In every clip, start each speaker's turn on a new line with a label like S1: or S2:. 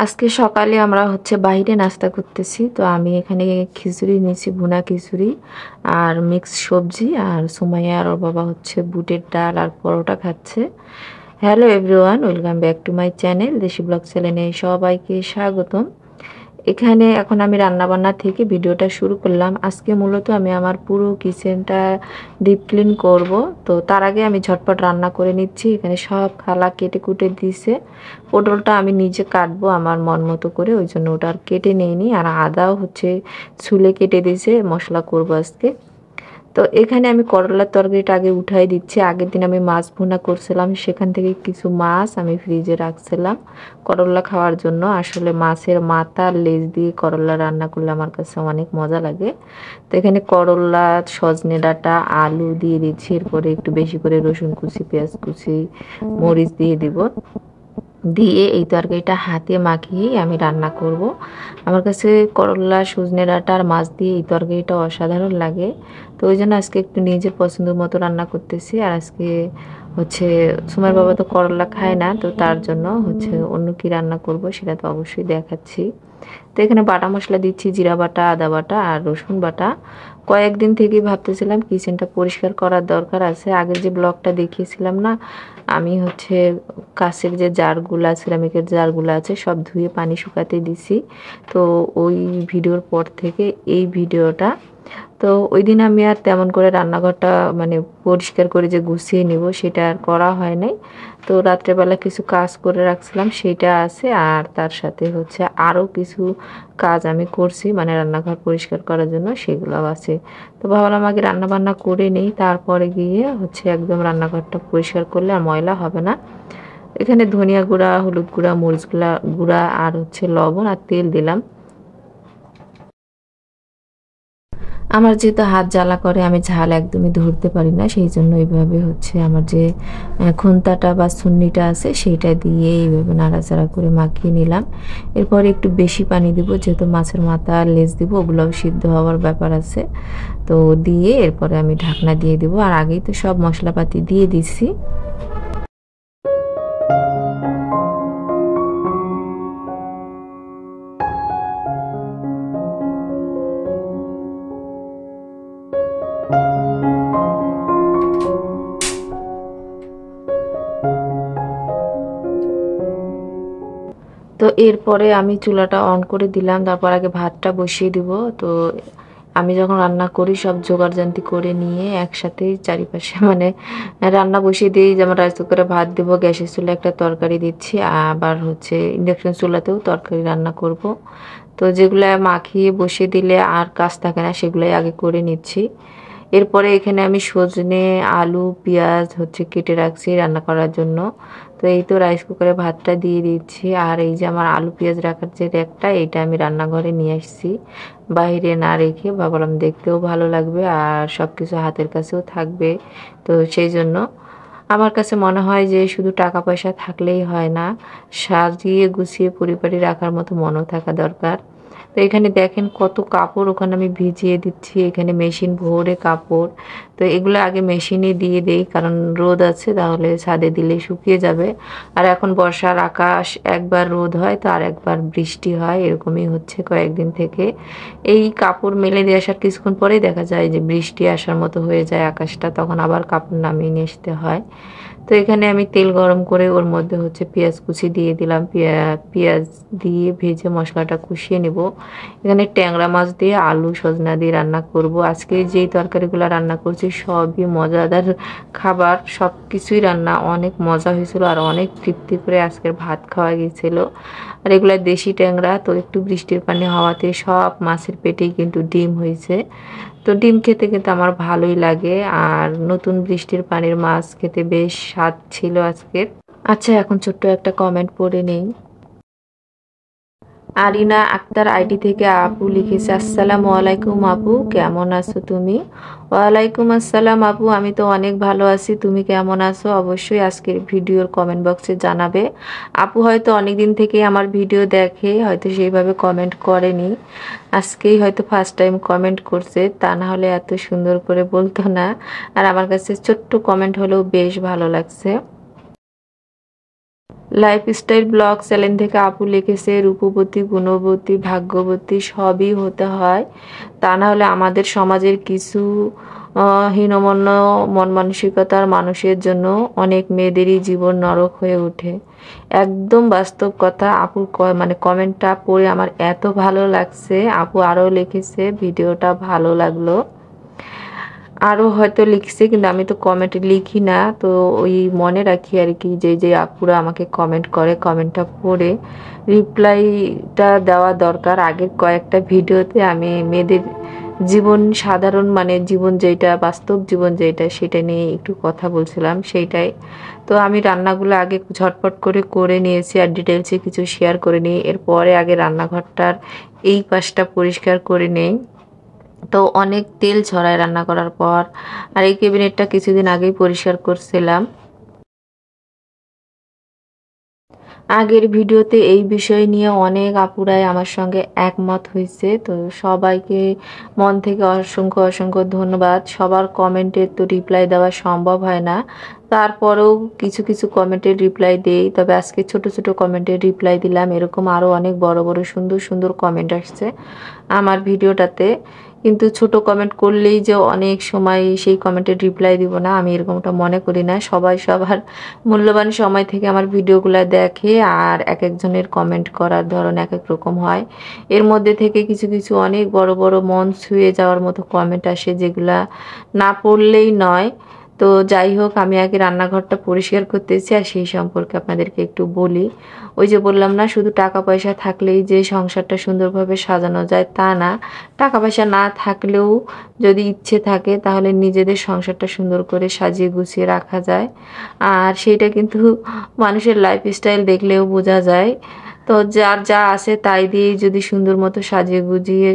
S1: আজকে সকালে আমরা হচ্ছে বাইরে নাস্তা করতেছি। তো আমি এখানে খিচুড়ি নিয়েছি, ভুনা খিচুড়ি আর মিক্স সবজি। আর সুমাইয়া আর ওর বাবা হচ্ছে বুটের ডাল আর পরোটা খাচ্ছে। Hello everyone, welcome back to my channel দেশি ব্লগ চ্যানেলে সবাইকে স্বাগতম। এখানে এখন আমি রান্নাবান্না থেকে ভিডিওটা শুরু করলাম। আজকে মূলত আমি আমার পুরো কিচেনটা ডিপ ক্লিন করব। তো তার আগে আমি ঝটপট রান্না করে নিচ্ছি। এখানে সব খালা কেটে কুটে দিয়েছে। পটলটা আমি নিজে কাটবো আমার মন মতো করে, ওই জন্য ওটা আর কেটে নেইনি। আর আদাও হচ্ছে ছুলে কেটে দিয়েছে, মশলা করবো আজকে। তো এখানে আমি করলার তরকারিটা আগে উঠাই দিচ্ছি। আগের দিন আমি মাছ ভুনা করছিলাম, সেখান থেকে কিছু মাছ আমি ফ্রিজে রাখছিলাম করলা খাওয়ার জন্য। আসলে মাছের মাথা লেজ দিয়ে করলা রান্না করলে আমার কাছে অনেক মজা লাগে। তো এখানে করলা, সজনে ডাঁটা, আলু দিয়ে দিচ্ছি। এরপরে একটু বেশি করে রসুন কুচি, পেঁয়াজ কুচি, মরিচ দিয়ে দিব। দিয়ে এই তরকারিটা হাতে মাখিয়েই আমি রান্না করব। আমার কাছে করলা, সজনে ডাঁটা আর মাছ দিয়ে এই তরকারিটা অসাধারণ লাগে। তো ওই জন্য আজকে একটু নিজের পছন্দ মতো রান্না করতেছি। আর আজকে হচ্ছে সুমার বাবা তো করলা খায় না, তো তার জন্য হচ্ছে অন্য কি রান্না করব সেটা তো অবশ্যই দেখাচ্ছি। তো এখানে বাটা মশলা দিচ্ছি, জিরা বাটা, আদা বাটা আর রসুন বাটা। কয়েকদিন থেকেই ভাবতেছিলাম কিচেনটা পরিষ্কার করার দরকার আছে। আগের যে ব্লগটা দেখিয়েছিলাম না, আমি হচ্ছে কাঁচের যে জারগুলা, সিরামিকের জারগুলো আছে সব ধুয়ে পানি শুকাতে দিছি। তো ওই ভিডিওর পর থেকে এই ভিডিওটা। তো ওই দিন আমি আর তেমন করে রান্নাঘরটা মানে পরিষ্কার করে যে গুছিয়ে নিব সেটা আর করা হয় নাই। তো রাত্রেবেলা কিছু কাজ করে রাখছিলাম, সেইটা আছে। আর তার সাথে হচ্ছে আরও কিছু কাজ আমি করছি মানে রান্নাঘর পরিষ্কার করার জন্য, সেগুলোও আছে। তো ভাবলাম আগে রান্নাবান্না করে নেই, তারপরে গিয়ে হচ্ছে একদম রান্নাঘরটা পরিষ্কার করলে আর ময়লা হবে না। এখানে ধনিয়া গুঁড়া, হলুদ গুঁড়া, মরিচ গুঁড়া আর হচ্ছে লবণ আর তেল দিলাম। আমার যেহেতু হাত জ্বালা করে, আমি ঝাল একদমই ধরতে পারি না, সেই জন্য এইভাবে হচ্ছে আমার যে খুন্তাটা বা ছুন্নিটা আছে সেইটা দিয়ে এইভাবে নাড়াচাড়া করে মাখিয়ে নিলাম। এরপরে একটু বেশি পানি দিব, যেহেতু মাছের মাথা আর লেজ দিব, ওগুলোও সিদ্ধ হওয়ার ব্যাপার আছে। তো দিয়ে এরপরে আমি ঢাকনা দিয়ে দিব। আর আগেই তো সব মশলাপাতি দিয়ে দিছি। তো এরপরে আমি চুলাটা অন করে দিলাম। তারপর আগে ভাতটা বসিয়ে দিব। তো আমি যখন রান্না করি সব জোগাড়জান্তি করে নিয়ে একসাথেই চারিপাশে মানে রান্না বসিয়ে দিই। যেমন রাইস কুকারে ভাত দেবো, গ্যাসের চুলায় একটা তরকারি দিচ্ছি, আবার হচ্ছে ইন্ডাকশন চুলাতেও তরকারি রান্না করব। তো যেগুলো মাখিয়ে বসিয়ে দিলে আর কাজ থাকে না, সেগুলোই আগে করে নিচ্ছি। এরপরে এখানে আমি সজনে, আলু, পেঁয়াজ হচ্ছে কেটে রাখছি রান্না করার জন্য। তো এই তো রাইস কুকারে ভাতটা দিয়ে দিচ্ছি। আর এই যে আমার আলু পেঁয়াজ রাখার যে র্যাকটা, এইটা আমি রান্নাঘরে নিয়ে আসছি, বাইরে না রেখে। ভাবলাম দেখতেও ভালো লাগবে আর সব কিছু হাতের কাছেও থাকবে। তো সেই জন্য আমার কাছে মনে হয় যে শুধু টাকা পয়সা থাকলেই হয় না, সাজিয়ে গুছিয়ে পরিপাটি রাখার মতো মনও থাকা দরকার। তো এখানে দেখেন কত কাপড় ওখানে আমি ভিজিয়ে দিচ্ছি। এখানে মেশিন ভরে কাপড়। তো এগুলো আগে মেশিনে দিয়ে দেই, কারণ রোদ আছে, তাহলে ছাদে দিলে শুকিয়ে যাবে। আর এখন বর্ষার আকাশ, একবার রোদ হয় তো আর একবার বৃষ্টি হয়, এরকমই হচ্ছে কয়েকদিন থেকে। এই কাপড় মেলে দিয়ে আসার কিছুক্ষণ পরেই দেখা যায় যে বৃষ্টি আসার মতো হয়ে যায় আকাশটা, তখন আবার কাপড় নামিয়ে নিয়ে আসতে হয়। তো এখানে আমি তেল গরম করে ওর মধ্যে হচ্ছে পেঁয়াজ কুচি দিয়ে দিলাম। পেঁয়াজ দিয়ে ভেজে মশলাটা কষিয়ে নেব। এখানে ট্যাংরা মাছ দিয়ে আলু সজনা দিয়ে রান্না করব। আজকে যেই তরকারিগুলো রান্না করছি সবই মজাদার খাবার, সব কিছুই রান্না অনেক মজা হয়েছিল আর অনেক তৃপ্তি করে আজকের ভাত খাওয়া গিয়েছিল। আর এগুলো দেশি ট্যাংরা, তো একটু বৃষ্টির পানি হওয়াতে সব মাছের পেটেই কিন্তু ডিম হয়েছে। তো ডিম খেতে কিন্তু আমার ভালোই লাগে, আর নতুন বৃষ্টির পানির মাছ খেতে বেশ স্বাদ ছিল আজকের। আচ্ছা, এখন ছোট্ট একটা কমেন্ট পড়ে নেই। আরিনা আক্তার আইডি থেকে আপু লিখেছে, আসসালামু আলাইকুম আপু, কেমন আছো তুমি? ওয়ালাইকুম আসসালাম আপু, আমি তো অনেক ভালো আছি। তুমি কেমন আছো? অবশ্যই আজকের ভিডিওর কমেন্ট বক্সে জানাবে। আপু হয়তো অনেকদিন থেকে আমার ভিডিও দেখে, হয়তো সেইভাবে কমেন্ট করেনি, আজকেই হয়তো ফার্স্ট টাইম কমেন্ট করছে, তা না হলে এত সুন্দর করে বলতো না। আর আমার কাছে ছোট্ট কমেন্ট হলেও বেশ ভালো লাগছে। লাইফস্টাইল ব্লগ চ্যানেল থেকে আপু লিখেছে রূপবতী, গুণবতী, ভাগ্যবতী সবই হতে হয়, তা না হলে আমাদের সমাজের কিছু হীনমন্য মন মানসিকতার মানুষের জন্য অনেক মেয়েদেরই জীবন নরক হয়ে ওঠে। একদম বাস্তব কথা। আপুর মানে কমেন্টটা পড়ে আমার এত ভালো লাগছে। আপু আরও লিখেছে ভিডিওটা ভালো লাগলো, আরও হয়তো লিখছে, কিন্তু আমি তো কমেন্টে লিখি না, তো ওই মনে রাখি আর কি, যে যে আপুরা আমাকে কমেন্ট করে কমেন্টটা পড়ে রিপ্লাইটা দেওয়া দরকার। আগের কয়েকটা ভিডিওতে আমি মেয়েদের জীবন, সাধারণ মানে জীবন যেটা, বাস্তব জীবন যেটা, সেটা নিয়ে একটু কথা বলছিলাম, সেইটাই। তো আমি রান্নাগুলো আগে ঝটপট করে করে নিয়েছি আর ডিটেলসে কিছু শেয়ার করে নিই। এরপরে আগে রান্নাঘরটার এই পাশটা পরিষ্কার করে নেই। তো অনেক তেল ছড়ায় রান্না করার পর। আর এই ক্যাবিনেটটা কিছুদিন আগেই পরিষ্কার করছিলাম। আগের ভিডিওতে এই বিষয় নিয়ে অনেক আপুরাই আমার সঙ্গে একমত হয়েছে, তো সবাইকে মন থেকে অসংখ্য অসংখ্য ধন্যবাদ। সবার কমেন্টের তো রিপ্লাই দেওয়া সম্ভব হয় না, তারপরেও কিছু কিছু কমেন্টের রিপ্লাই দেই। তবে আজকে ছোট ছোট কমেন্টের রিপ্লাই দিলাম। এরকম আরও অনেক বড় বড় সুন্দর সুন্দর কমেন্ট আসছে আমার ভিডিওটাতে, কিন্তু ছোট কমেন্ট করলেই যে অনেক সময় সেই কমেন্টের রিপ্লাই দিব না, আমি এরকমটা মনে করি না। সবাই সবার মূল্যবান সময় থেকে আমার ভিডিওগুলো দেখে, আর এক একজনের কমেন্ট করার ধরন এক এক রকম হয়। এর মধ্যে থেকে কিছু কিছু অনেক বড় বড় মন ছুঁয়ে যাওয়ার মতো কমেন্ট আসে, যেগুলা না পড়লেই নয়। তো যাই হোক, আমি আগে রান্নাঘরটা পরিষ্কার করতেছি আর সেই সম্পর্কে আপনাদেরকে একটু বলি। ওই যে বললাম না, শুধু টাকা পয়সা থাকলেই যে সংসারটা সুন্দরভাবে সাজানো যায় তা না। টাকা পয়সা না থাকলেও যদি ইচ্ছে থাকে তাহলে নিজেদের সংসারটা সুন্দর করে সাজিয়ে গুছিয়ে রাখা যায়। আর সেইটা কিন্তু মানুষের লাইফস্টাইল দেখলেও বোঝা যায়। তো যার যা আছে তাই দিয়েই যদি সুন্দর মতো সাজিয়ে গুজিয়ে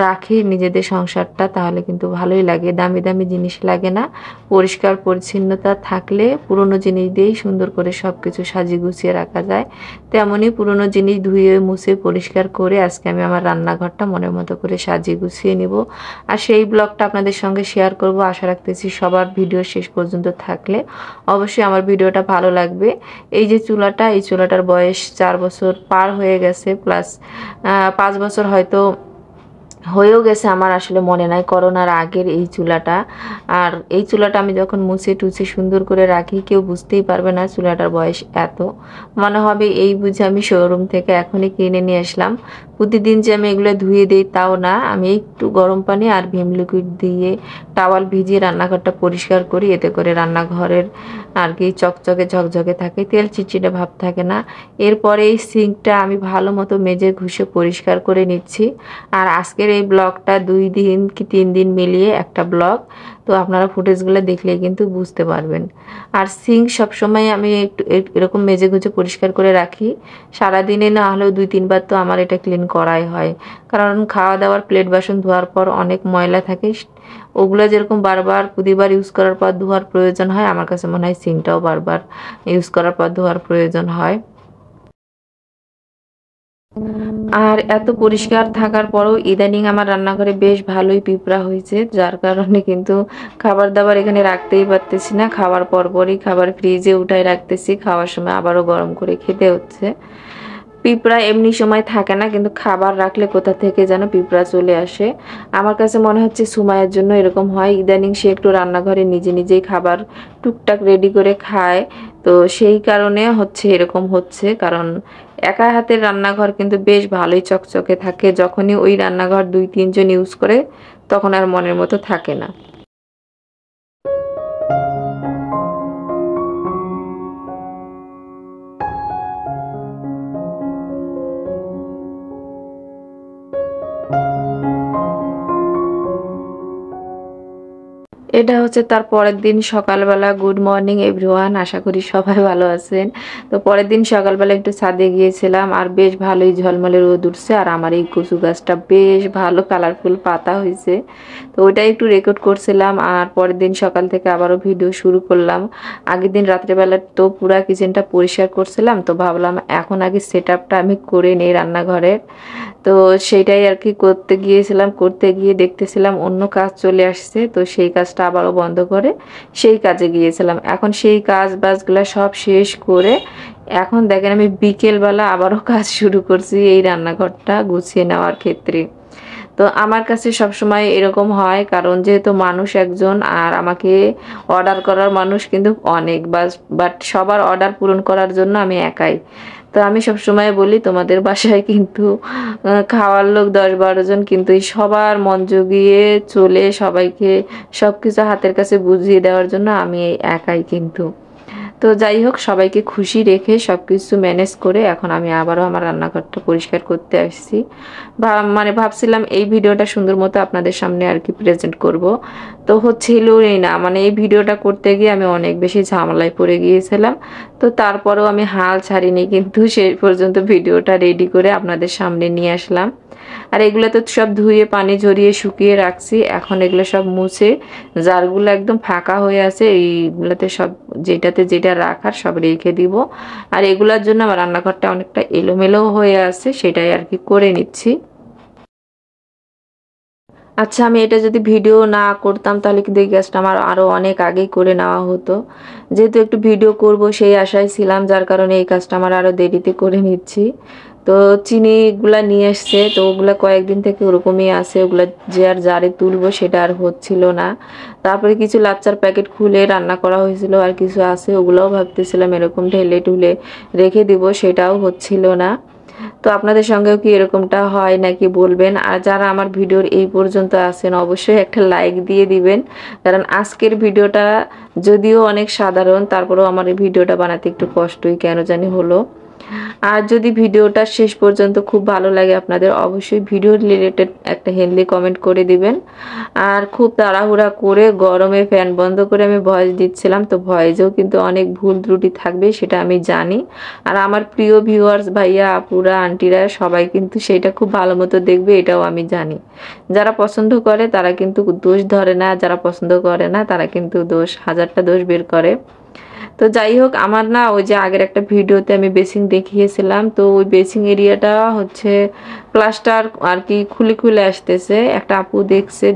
S1: রাখি নিজেদের সংসারটা, তাহলে কিন্তু ভালোই লাগে। দামি দামি জিনিস লাগে না, পরিষ্কার পরিচ্ছন্নতা থাকলে পুরনো জিনিস দিয়েই সুন্দর করে সব কিছু সাজিয়ে গুছিয়ে রাখা যায়। তেমনই পুরনো জিনিস ধুয়ে মুছে পরিষ্কার করে আজকে আমি আমার রান্নাঘরটা মনের মতো করে সাজিয়ে গুছিয়ে নিব, আর সেই ব্লগটা আপনাদের সঙ্গে শেয়ার করব। আশা রাখতেছি সবার ভিডিও শেষ পর্যন্ত থাকলে অবশ্যই আমার ভিডিওটা ভালো লাগবে। এই যে চুলাটা, এই চুলাটার বয়স 4 বছর পার হয়ে গেছে, প্লাস 5 বছর হয়তো হয়েও গেছে, আমার আসলে মনে নাই, করোনার আগের এই চুলাটা। আর এই চুলাটা আমি যখন মুছে টুছে সুন্দর করে রাখি, কেউ বুঝতেই পারবে না চুলাটার বয়স এত। মনে হবে এই বুঝে আমি শোরুম থেকে এখনই কিনে নিয়ে আসলাম। প্রতিদিন যে আমি এগুলো ধুয়ে দিই তাও না, আমি একটু গরম পানি আর ভিম লিকুইড দিয়ে টাওয়াল ভিজিয়ে রান্নাঘরটা পরিষ্কার করি, এতে করে রান্নাঘরের আর কি চকচকে ঝকঝকে থাকে, তেল চিটচিটে ভাব থাকে না। এরপরে এই সিঙ্কটা আমি ভালো মতো মেজে ঘষে পরিষ্কার করে নিচ্ছি। আর আজকের এই ব্লগটা 2 দিন কি 3 দিন মিলিয়ে একটা ব্লগ, তো আপনারা ফুটেজগুলো দেখলে কিন্তু বুঝতে পারবেন। আর সিঙ্ক সবসময় আমি একটু এরকম মেজে গুজে পরিষ্কার করে রাখি। সারাদিনে না হলেও 2-3 বার তো আমার এটা ক্লিন করাই হয়, কারণ খাওয়া দাওয়ার প্লেট বাসন ধোয়ার পর অনেক ময়লা থাকে, ওগুলো যেরকম বারবার প্রতিবার ইউজ করার পর ধোয়ার প্রয়োজন হয়, আমার কাছে মনে হয় সিঙ্কটাও বারবার ইউজ করার পর ধোয়ার প্রয়োজন হয়। আর এত পরিষ্কার থাকার পরও ইদানিং আমার রান্নাঘরে বেশ ভালোই পিঁপড়া হয়েছে, যার কারণে কিন্তু খাবার দাবার এখানে রাখতেই পারতেছি না। খাওয়ার পরপরই খাবার ফ্রিজে উঠাই রাখতেছি, খাওয়ার সময় আবারও গরম করে খেতে হচ্ছে। পিঁপড়া এমনি সময় থাকে না, কিন্তু খাবার রাখলে কোথা থেকে যেন পিঁপড়া চলে আসে। আমার কাছে মনে হচ্ছে সুমাইয়ের জন্য এরকম হয়। ইদানিং সে একটু রান্নাঘরে নিজে নিজেই খাবার টুকটাক রেডি করে খায়, তো সেই কারণে হচ্ছে এরকম হচ্ছে। কারণ একা হাতের রান্নাঘর কিন্তু বেশ ভালোই চকচকে থাকে, যখনই ওই রান্নাঘর 2-3 জন ইউজ করে তখন আর মনের মতো থাকে না। এটা হচ্ছে তার পরের দিন সকালবেলা। গুড মর্নিং এভরিওয়ান, আশা করি সবাই ভালো আছেন। তো পরের দিন সকালবেলা একটু ছাদে গিয়েছিলাম, আর বেশ ভালোই ঝলমলে রোদ উঠছে, আর আমার এই কচু গাছটা বেশ ভালো কালারফুল পাতা হয়েছে, তো ওইটাই একটু রেকর্ড করছিলাম। আর পরের দিন সকাল থেকে আবারও ভিডিও শুরু করলাম। আগের দিন রাত্রেবেলা তো পুরা কিচেনটা পরিষ্কার করছিলাম, তো ভাবলাম এখন আগে সেট আপটা আমি করে নেই রান্নাঘরের। তো সেইটাই আর কি করতে গিয়েছিলাম, করতে গিয়ে দেখতেছিলাম অন্য কাজ চলে আসছে, তো সেই কাজটা আবারও বন্ধ করে সেই কাজে গিয়েছিলাম। এখন সেই কাজ বাজগুলো সব শেষ করে এখন দেখেন আমি বিকেলবেলা আবারও কাজ শুরু করছি এই রান্নাঘরটা গুছিয়ে নেওয়ার ক্ষেত্রে। তো আমার কাছে সবসময় এরকম হয়, কারণ যেহেতু মানুষ একজন আর আমাকে অর্ডার করার মানুষ কিন্তু অনেক, বাট সবার অর্ডার পূরণ করার জন্য আমি একাই। তো আমি সবসময় বলি তোমাদের বাসায় কিন্তু খাওয়ার লোক 10-12 জন, কিন্তু এই সবার মন জুগিয়ে চলে সবাইকে সব কিছু হাতের কাছে বুঝিয়ে দেওয়ার জন্য আমি একাই কিন্তু। তো যাই হোক, সবাইকে খুশি রেখে সব কিছু ম্যানেজ করে এখন আমি আবারও আমার রান্নাঘরটা পরিষ্কার করতে আসছি। মানে ভাবছিলাম এই ভিডিওটা সুন্দর মতো আপনাদের সামনে আর কি প্রেজেন্ট করব, তো হচ্ছিলই না। মানে এই ভিডিওটা করতে গিয়ে আমি অনেক বেশি ঝামেলায় পড়ে গিয়েছিলাম। তো তারপরেও আমি হাল ছাড়িনি, কিন্তু সেই পর্যন্ত ভিডিওটা রেডি করে আপনাদের সামনে নিয়ে আসলাম। আর এগুলো তো সব ধুয়ে পানি ঝরিয়ে শুকিয়ে রাখছি। এখন এগুলো সব মুছে জারগুলো একদম ফাঁকা হয়ে আছে, এইগুলোতে সব যেটাতে যেটা রাখার সব রেখে দিব। আর এগুলোর জন্য আমার রান্নাঘরটা অনেকটা এলোমেলো হয়ে আছে, সেটাই আর কি করে নিচ্ছি। আচ্ছা, আমি এটা যদি ভিডিও না করতাম তাহলে কিন্তু এই কাজটা আমার আরও অনেক আগেই করে নেওয়া হতো। যেহেতু একটু ভিডিও করব সেই আশায় ছিলাম, যার কারণে এই কাজটা আমার আরও দেরিতে করে নিচ্ছি। তো চিনিগুলা নিয়ে এসছে, তো ওগুলা কয়েকদিন থেকে ওরকমই আছে, ওগুলা যে আর জারে তুলবো সেটা আর হচ্ছিল না। তারপরে কিছু লাচ্চার প্যাকেট খুলে রান্না করা হয়েছিল, আর কিছু আছে ওগুলাও ভাবতেছিলাম এরকম ঢেলে ঢুলে রেখে দিব, সেটাও হচ্ছিল না। তো আপনাদের সঙ্গেও কি এরকমটা হয় নাকি বলবেন। আর যারা আমার ভিডিওর এই পর্যন্ত আছেন অবশ্যই একটা লাইক দিয়ে দিবেন, কারণ আজকের ভিডিওটা যদিও অনেক সাধারণ, তারপরেও আমার এই ভিডিওটা বানাতে একটু কষ্টই কেন জানি হলো। আর যদি ভিডিওটা শেষ পর্যন্ত খুব ভালো লাগে আপনাদের, অবশ্যই ভিডিও রিলেটেড একটা হেলদি কমেন্ট করে দিবেন। আর খুব তাড়াহুড়া করে গরমে ফ্যান বন্ধ করে আমি ভয়েস দিচ্ছিলাম, তো ভয়েসেও কিন্তু অনেক ভুল ত্রুটি থাকবে সেটা আমি জানি। আর আমার প্রিয় ভিউয়ার্স ভাইয়া আপুরা আন্টিরা সবাই কিন্তু সেটা খুব ভালো মতো দেখবে, এটাও আমি জানি। যারা পছন্দ করে তারা কিন্তু দোষ ধরে না, যারা পছন্দ করে না তারা কিন্তু হাজারটা দোষ বের করে। তো যাই হোক, আমার না ওই যে আগের একটা ভিডিওতে আমি বেসিং দেখিয়েছিলাম, তো ওই বেসিং এরিয়াটা হচ্ছে প্লাস্টার আর কি খুলে খুলে আসতেছে। একটা আপু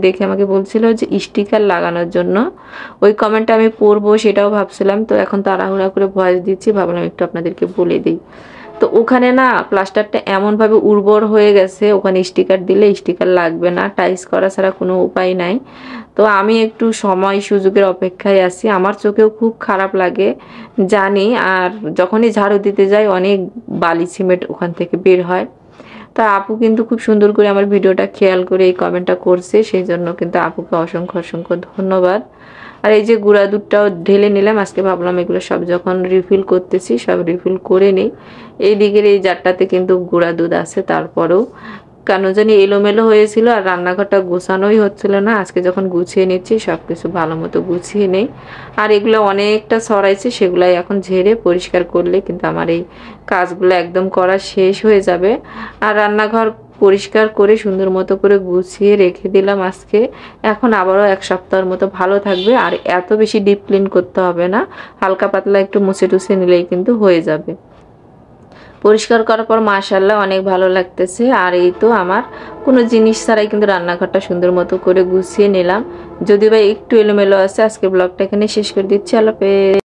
S1: দেখে আমাকে বলছিল যে স্টিকার লাগানোর জন্য, ওই কমেন্টটা আমি পড়বো সেটাও ভাবছিলাম। তো এখন তাড়াহুড়া করে ভয়েস দিচ্ছি, ভাবলাম একটু আপনাদেরকে বলে দিই। তো ওখানে না প্লাস্টারটা এমনভাবে উর্বর হয়ে গেছে, ওখানে স্টিকার দিলে স্টিকার লাগবে না, টাইস করা ছাড়া কোনো উপায় নাই। তো আমি একটু সময় সুযোগের অপেক্ষায় আছি। আমার চোখেও খুব খারাপ লাগে জানি, আর যখনই ঝাড়ু দিতে যাই অনেক বালি সিমেন্ট ওখান থেকে বের হয়। তা আপু কিন্তু খুব সুন্দর করে আমার ভিডিওটা খেয়াল করে এই কমেন্টটা করছে, সেই জন্য কিন্তু আপুকে অসংখ্য অসংখ্য ধন্যবাদ। আর এই যে গুঁড়া দুধটাও ঢেলে নিলাম, আজকে ভাবলাম এগুলো সব যখন রিফিল করতেছি সব রিফিল করে নিই। এই দিকের এই জারটাতে কিন্তু গুঁড়া দুধ আছে, তারপরেও কেন জানি এলোমেলো হয়েছিল আর রান্নাঘরটা গোছানোই হচ্ছিল না। আজকে যখন গুছিয়ে নিচ্ছি সব কিছু ভালো মতো গুছিয়ে নেই। আর এগুলো অনেকটা ছড়াইছে, সেগুলাই এখন ঝেড়ে পরিষ্কার করলে কিন্তু আমার এই কাজগুলো একদম করা শেষ হয়ে যাবে। আর রান্নাঘর পরিষ্কার করে সুন্দর মতো করে গুছিয়ে রেখে দিলাম আজকে। এখন আবারও 1 সপ্তাহের মতো ভালো থাকবে, আর এত বেশি ডিপ ক্লিন করতে হবে না, হালকা পাতলা একটু মুছে টুছে নিলেই কিন্তু হয়ে যাবে। পরিষ্কার করার পর মাশাআল্লাহ অনেক ভালো লাগতেছে। আর এই তো আমার কোনো জিনিস ছাড়াই কিন্তু রান্নাঘরটা সুন্দর মতো করে গুছিয়ে নিলাম, যদিও বা একটু এলোমেলো আছে। আজকে ব্লগটা এখানে শেষ করে দিচ্ছি। আল্লাহ হাফেজ।